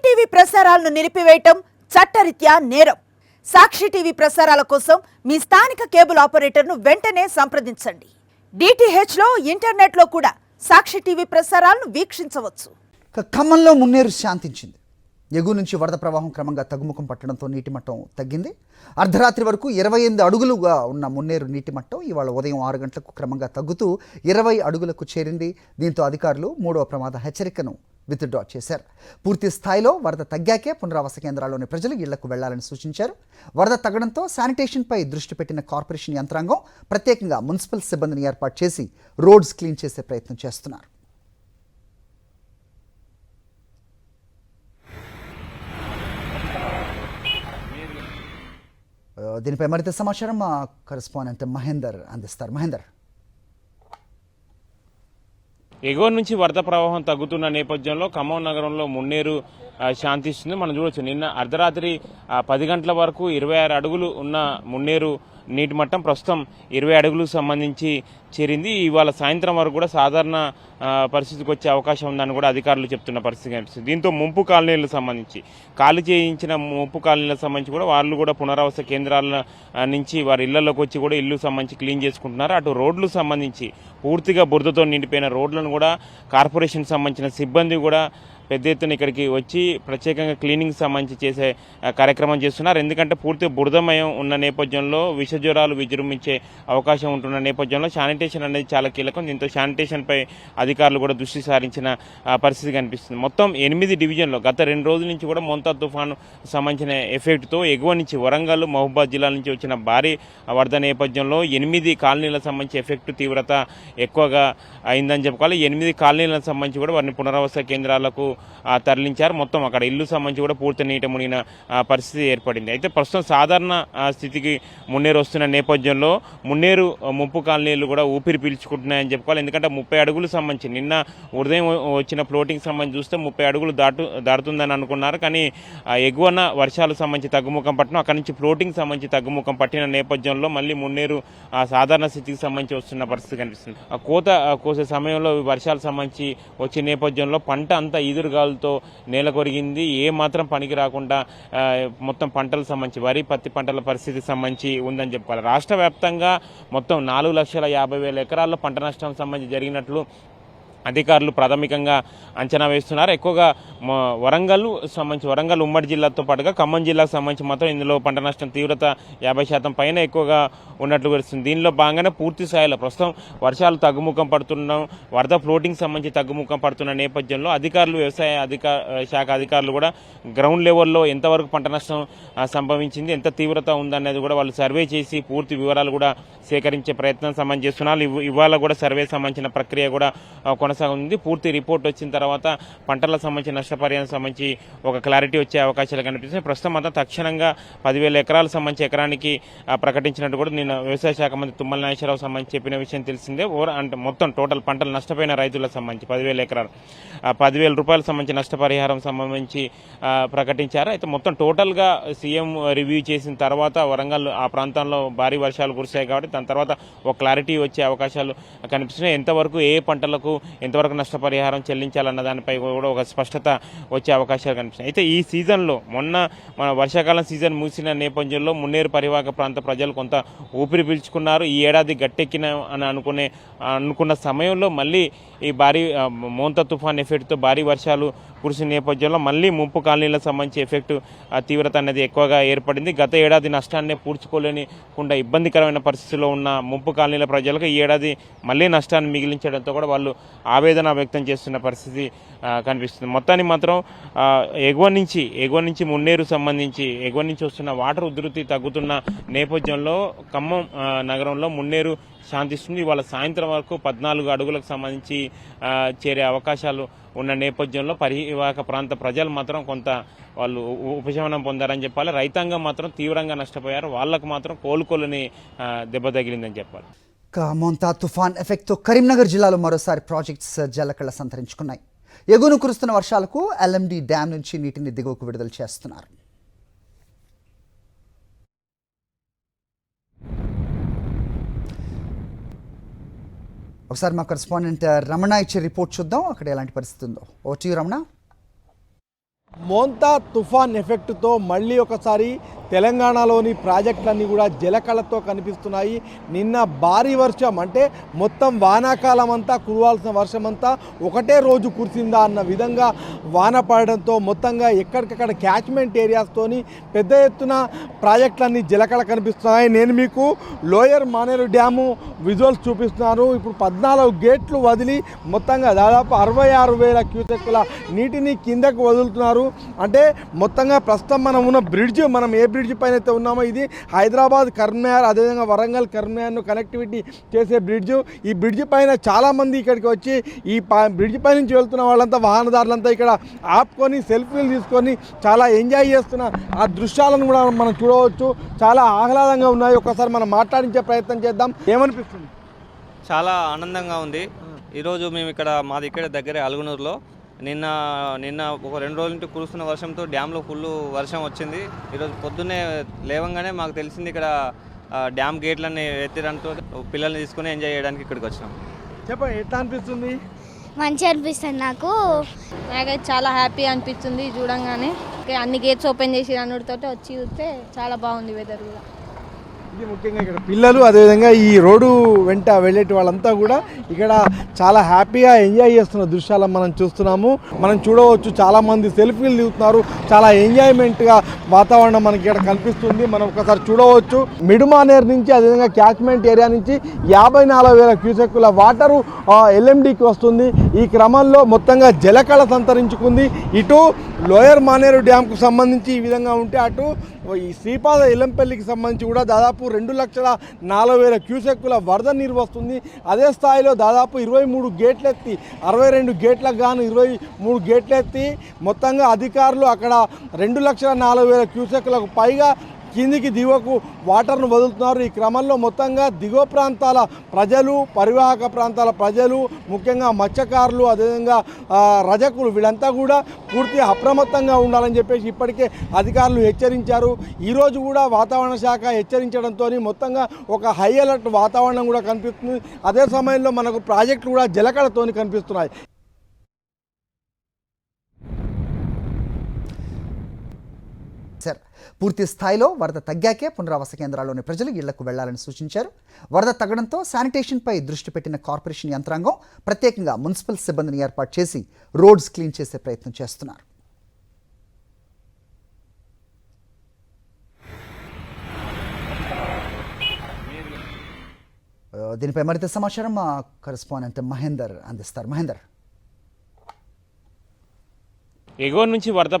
ETV ప్రసారాలను నిలిపివేయటం చట్టరీత్యా నేరం. సాక్షి టీవీ ప్రసారాల కోసం మీ స్థానిక కేబుల్ ఆపరేటర్ను వెంటనే సంప్రదించండి. డిటిహెచ్లో ఇంటర్నెట్లో కూడా సాక్షి టీవీ ప్రసారాలను వీక్షించవచ్చు. ఖమ్మంలో మున్నేరు శాంతించింది. ఎగువ నుంచి వరద ప్రవాహం క్రమంగా తగ్గుముఖం పట్టడంతో నీటి మట్టం తగ్గింది. అర్ధరాత్రి వరకు 28 అడుగులుగా ఉన్న మున్నేరు నీటి మట్టం ఇవాళ ఉదయం 6 గంటలకు క్రమంగా తగ్గుతూ 20 అడుగులకు చేరింది. దీంతో అధికారులు 3వ ప్రమాద హెచ్చరికను విత్డ్రా చేశారు. పూర్తి స్థాయిలో వరద తగ్గాకే పునరావాస కేంద్రాల్లోని ప్రజలు ఇళ్లకు వెళ్లాలని సూచించారు. వరద తగ్గడంతో శానిటేషన్పై దృష్టి పెట్టిన కార్పొరేషన్ యంత్రాంగం ప్రత్యేకంగా మున్సిపల్ సిబ్బందిని ఏర్పాటు చేసి రోడ్స్ క్లీన్ చేసే ప్రయత్నం చేస్తున్నారు. దీనిపై మరింత సమాచారం మా కరెస్పాండెంట్ మహేందర్ అందిస్తారు. మహేందర్, ఎగువ నుంచి వరద ప్రవాహం తగ్గుతున్న నేపథ్యంలో ఖమ్మం నగరంలో మున్నేరు శాంతిస్తుంది. మనం చూడొచ్చు, నిన్న అర్ధరాత్రి 10 గంటల వరకు 26 అడుగులు ఉన్న మున్నేరు నీటి మట్టం ప్రస్తుతం 20 అడుగులకు సంబంధించి చేరింది. ఇవాళ సాయంత్రం వరకు కూడా సాధారణ పరిస్థితికి వచ్చే అవకాశం ఉందని కూడా అధికారులు చెప్తున్న పరిస్థితి కనిపిస్తుంది. దీంతో ముంపు కాలనీలకు సంబంధించి ఖాళీ చేయించిన ముంపు కాలనీలకు సంబంధించి కూడా వాళ్ళు కూడా పునరావాస కేంద్రాల నుంచి వారి ఇళ్లలోకి వచ్చి కూడా ఇల్లు సంబంధించి క్లీన్ చేసుకుంటున్నారు. అటు రోడ్లకు సంబంధించి పూర్తిగా బురదతో నిండిపోయిన రోడ్లను కూడా కార్పొరేషన్ సంబంధించిన సిబ్బంది కూడా పెద్ద ఎత్తున ఇక్కడికి వచ్చి ప్రత్యేకంగా క్లీనింగ్ సంబంధించి చేసే కార్యక్రమం చేస్తున్నారు. ఎందుకంటే పూర్తి బురదమయం ఉన్న నేపథ్యంలో విషజ్వరాలు విజృంభించే అవకాశం ఉంటున్న నేపథ్యంలో శానిటేషన్ అనేది చాలా కీలకం. దీంతో శానిటేషన్పై అధికారులు కూడా దృష్టి సారించిన పరిస్థితి కనిపిస్తుంది. మొత్తం 8 డివిజన్లో గత 2 రోజుల నుంచి కూడా మోంతా తుఫాను సంబంధించిన ఎఫెక్ట్తో ఎగువ నుంచి వరంగల్, మహబూబాద్ జిల్లాల నుంచి వచ్చిన భారీ వరద నేపథ్యంలో 8 కాలనీలకు సంబంధించి ఎఫెక్ట్ తీవ్రత ఎక్కువగా అయిందని చెప్పుకోవాలి. 8 కాలనీలకు సంబంధించి కూడా వారిని పునరావాస కేంద్రాలకు తరలించారు. మొత్తం అక్కడ ఇల్లు సంబంధించి కూడా పూర్తి నీట మునిగిన పరిస్థితి ఏర్పడింది. అయితే ప్రస్తుతం సాధారణ స్థితికి మున్నేరు వస్తున్న నేపథ్యంలో మున్నేరు ముంపు కాలనీలు కూడా ఊపిరి పీల్చుకుంటున్నాయని చెప్పుకోవాలి. ఎందుకంటే 30 అడుగులు సంబంధించి నిన్న ఉదయం వచ్చిన ఫ్లోటింగ్ సంబంధించి చూస్తే 30 అడుగులు దాటుతుందని అనుకున్నారు. కానీ ఎగువన వర్షాలకు సంబంధించి తగ్గుముఖం పట్టడం, అక్కడి నుంచి ఫ్లోటింగ్ సంబంధించి తగ్గుముఖం పట్టిన నేపథ్యంలో మళ్ళీ మున్నేరు సాధారణ స్థితికి సంబంధించి వస్తున్న పరిస్థితి కనిపిస్తుంది. కోత కోసే సమయంలో వర్షాలకు సంబంధించి వచ్చే నేపథ్యంలో పంట అంతా ఈదురుగాలతో నేల కొరిగింది. ఏ మాత్రం పనికి రాకుండా మొత్తం పంటలకు సంబంధించి వరి, పత్తి పంటల పరిస్థితికి సంబంధించి ఉందని చెప్పుకోవాలి. రాష్ట్ర వ్యాప్తంగా మొత్తం 4,50,000 ఎకరాల్లో పంట నష్టం సంబంధించి జరిగినట్లు అధికారులు ప్రాథమికంగా అంచనా వేస్తున్నారు. ఎక్కువగా వరంగల్ ఉమ్మడి జిల్లాతో పాటుగా ఖమ్మం జిల్లాకు సంబంధించి మాత్రం ఇందులో పంట నష్టం తీవ్రత 50% పైన ఎక్కువగా ఉన్నట్లు తెలుస్తుంది. దీనిలో భాగంగానే పూర్తి స్థాయిలో ప్రస్తుతం వర్షాలు తగ్గుముఖం పడుతున్నాం, వరద ఫ్లోటింగ్ సంబంధించి తగ్గుముఖం పడుతున్న నేపథ్యంలో అధికారులు, వ్యవసాయ శాఖ అధికారులు కూడా గ్రౌండ్ లెవెల్లో ఎంతవరకు పంట నష్టం సంభవించింది, ఎంత తీవ్రత ఉందనేది కూడా వాళ్ళు సర్వే చేసి పూర్తి వివరాలు కూడా సేకరించే ప్రయత్నం సంబంధించి చేస్తున్నారు. ఇవాళ కూడా సర్వే సంబంధించిన ప్రక్రియ కూడా కొనసాగుతుంది. పూర్తి రిపోర్ట్ వచ్చిన తర్వాత పంటలకు సంబంధించి నష్టపరిహారం సంబంధించి ఒక క్లారిటీ వచ్చే అవకాశాలు కనిపిస్తున్నాయి. ప్రస్తుతం మాత్రం తక్షణంగా 10,000 ఎకరాలకు సంబంధించి ఎకరానికి ప్రకటించినట్టు కూడా నిన్న వ్యవసాయ శాఖ మంత్రి తుమ్మల నాగేశ్వరరావు సంబంధించి చెప్పిన విషయం తెలిసిందే. అంటే మొత్తం టోటల్ పంటలు నష్టపోయిన రైతులకు సంబంధించి 10,000 ఎకరాలు 10,000 రూపాయలకు సంబంధించి నష్టపరిహారం సంబంధించి ప్రకటించారు. అయితే మొత్తం టోటల్గా సీఎం రివ్యూ చేసిన తర్వాత వరంగల్ ఆ ప్రాంతంలో భారీ వర్షాలు కురిశాయి కాబట్టి దాని తర్వాత ఒక క్లారిటీ వచ్చే అవకాశాలు కనిపిస్తున్నాయి. ఎంతవరకు ఏ పంటలకు ఎంతవరకు నష్టపరిహారం చెల్లించాలన్న దానిపై కూడా ఒక స్పష్టత వచ్చే అవకాశాలు కనిపిస్తున్నాయి. అయితే ఈ సీజన్లో మొన్న మన వర్షాకాలం సీజన్ ముగిసిన నేపథ్యంలో మున్నేరు పరివాహక ప్రాంత ప్రజలు కొంత ఊపిరి పీల్చుకున్నారు. ఈ ఏడాది గట్టెక్కిన అని అనుకున్న సమయంలో మళ్ళీ ఈ భారీ మోంతా తుఫాన్ ఎఫెక్ట్తో భారీ వర్షాలు కురిసిన నేపథ్యంలో మళ్ళీ ముంపు కాలనీలకు సంబంధించి ఎఫెక్ట్ తీవ్రత అనేది ఎక్కువగా ఏర్పడింది. గత ఏడాది నష్టాన్ని పూడ్చుకోలేనికుండా ఇబ్బందికరమైన పరిస్థితిలో ఉన్న ముంపు కాలనీల ప్రజలకు ఈ ఏడాది మళ్ళీ నష్టాన్ని మిగిలించడంతో కూడా వాళ్ళు ఆవేదన వ్యక్తం చేస్తున్న పరిస్థితి కనిపిస్తుంది. మొత్తాన్ని మాత్రం ఎగువ నుంచి మున్నేరు సంబంధించి ఎగువ నుంచి వస్తున్న వాటర్ ఉధృతి తగ్గుతున్న నేపథ్యంలో ఖమ్మం నగరంలో మున్నేరు శాంతిస్తుంది. ఇవాళ సాయంత్రం వరకు 14 అడుగులకు సంబంధించి చేరే అవకాశాలు ఉన్న నేపథ్యంలో పరివాహక ప్రాంత ప్రజలు మాత్రం కొంత వాళ్ళు ఉపశమనం పొందారని చెప్పాలి. రైతాంగం మాత్రం తీవ్రంగా నష్టపోయారు. వాళ్లకు మాత్రం కోలుకోలేని దెబ్బ తగిలిందని చెప్పాలి. మోంతా తుఫాన్ ఎఫెక్ట్తో కరీంనగర్ జిల్లాలో మరోసారి ప్రాజెక్ట్స్ జలకళ సంతరించుకున్నాయి. ఎగువను కురుస్తున్న వర్షాలకు ఎల్ఎండి డ్యాం నుంచి నీటిని దిగువకు విడుదల చేస్తున్నారు. ఒకసారి మా కరెస్పాండెంట్ రమణ ఇచ్చే రిపోర్ట్ చూద్దాం, అక్కడ ఎలాంటి పరిస్థితి ఉందో. O T Ramana. మోంతా తుఫాన్ ఎఫెక్ట్తో మళ్ళీ ఒకసారి తెలంగాణలోని ప్రాజెక్టులన్నీ కూడా జలకళతో కనిపిస్తున్నాయి. నిన్న భారీ వర్షం అంటే మొత్తం వానాకాలం అంతా కురవాల్సిన వర్షం అంతా ఒకటే రోజు కురిసిందా అన్న విధంగా వాన పడడంతో మొత్తంగా ఎక్కడికక్కడ క్యాచ్మెంట్ ఏరియాస్తోని పెద్ద ఎత్తున ప్రాజెక్టులన్నీ జలకళ కనిపిస్తున్నాయి. నేను మీకు లోయర్ మానేరు డ్యాము విజువల్స్ చూపిస్తున్నాను. ఇప్పుడు 14 గేట్లు వదిలి మొత్తంగా దాదాపు 66,000 క్యూసెక్కుల నీటిని కిందకు వదులుతున్నారు. అంటే మొత్తంగా ప్రస్తుతం మనం ఉన్న బ్రిడ్జ్, మనం ఏ బ్రిడ్జ్ పైన అయితే ఉన్నామో ఇది హైదరాబాద్ కర్మ్యార్, అదేవిధంగా వరంగల్ కర్మ్యార్ను కనెక్టివిటీ చేసే బ్రిడ్జ్. ఈ బ్రిడ్జ్ పైన చాలామంది ఇక్కడికి వచ్చి ఈ బ్రిడ్జ్ పై నుంచి వెళ్తున్న వాళ్ళంతా, వాహనదారులంతా ఇక్కడ ఆపుకొని సెల్ఫీలు తీసుకొని చాలా ఎంజాయ్ చేస్తున్న ఆ దృశ్యాలను కూడా మనం చూడవచ్చు. చాలా ఆహ్లాదంగా ఉన్నాయి. ఒక్కసారి మనం మాట్లాడించే ప్రయత్నం చేద్దాం. ఏమనిపిస్తుంది? చాలా ఆనందంగా ఉంది. ఈరోజు మేము ఇక్కడ మాది ఇక్కడ దగ్గరే అలుగునూరులో నిన్న ఒక 2 రోజుల నుంచి కురుస్తున్న వర్షంతో డ్యాంలో ఫుల్ వర్షం వచ్చింది. ఈరోజు పొద్దున్నే లేవంగానే మాకు తెలిసింది ఇక్కడ డ్యామ్ గేట్లన్నీ ఎత్తిరంతో పిల్లల్ని తీసుకుని ఎంజాయ్ చేయడానికి ఇక్కడికి వచ్చినాం. చెప్పండి, ఎట్లా అనిపిస్తుంది? మంచిగా అనిపిస్తుంది నాకైతే చాలా హ్యాపీ అనిపిస్తుంది చూడంగానే. అన్ని గేట్స్ ఓపెన్ చేసి అన్నిటితో వచ్చి చూస్తే చాలా బాగుంది వెదర్ కూడా. ఇది ముఖ్యంగా ఇక్కడ పిల్లలు, అదేవిధంగా ఈ రోడ్డు వెంట వెళ్ళేటి వాళ్ళంతా కూడా ఇక్కడ చాలా హ్యాపీగా ఎంజాయ్ చేస్తున్న దృశ్యాలను మనం చూస్తున్నాము. మనం చూడవచ్చు, చాలామంది సెల్ఫీలు దిగుతున్నారు. చాలా ఎంజాయ్మెంట్గా వాతావరణం మనకి ఇక్కడ కనిపిస్తుంది. మనం ఒకసారి చూడవచ్చు, మిడుమానేర్ నుంచి అదేవిధంగా క్యాచ్మెంట్ ఏరియా నుంచి 54,000 క్యూసెక్కుల వాటరు ఎల్ఎండికి వస్తుంది. ఈ క్రమంలో మొత్తంగా జలకళ సంతరించుకుంది. ఇటు లోయర్ మానేరు డ్యామ్కు సంబంధించి ఈ విధంగా ఉంటే, అటు ఈ శ్రీపాద ఎల్లంపల్లికి సంబంధించి కూడా దాదాపు 2,04,000 క్యూసెక్కుల వరద నీరు వస్తుంది. అదే స్థాయిలో దాదాపు 23 గేట్లు ఎత్తి, 62 గేట్లకు గాను 23 గేట్లు ఎత్తి మొత్తంగా అధికారులు అక్కడ 2,04,000 క్యూసెక్కులకు పైగా కిందికి దిగువకు వాటర్ను వదులుతున్నారు. ఈ క్రమంలో మొత్తంగా దిగువ ప్రాంతాల ప్రజలు, పరివాహక ప్రాంతాల ప్రజలు, ముఖ్యంగా మత్స్యకారులు, అదేవిధంగా రజకులు, వీళ్ళంతా కూడా పూర్తిగా అప్రమత్తంగా ఉండాలని చెప్పేసి ఇప్పటికే అధికారులు హెచ్చరించారు. ఈరోజు కూడా వాతావరణ శాఖ హెచ్చరించడంతో మొత్తంగా ఒక హై అలర్ట్ వాతావరణం కూడా కనిపిస్తుంది. అదే సమయంలో మనకు ప్రాజెక్టులు కూడా జలకళతో కనిపిస్తున్నాయి. సార్, పూర్తి స్థాయిలో వరద తగ్గాకే పునరావాస కేంద్రాల్లోని ప్రజలు ఇళ్లకు వెళ్లాలని సూచించారు. వరద తగ్గడంతో శానిటేషన్పై దృష్టి పెట్టిన కార్పొరేషన్ యంత్రాంగం ప్రత్యేకంగా మున్సిపల్ సిబ్బందిని ఏర్పాటు చేసి రోడ్స్ క్లీన్ చేసే ప్రయత్నం చేస్తున్నారు. దీనిపై మరింత సమాచారం మా కరెస్పాండెంట్ మహేందర్ అందిస్తారు. మహేందర్, ఎగువ నుంచి వరద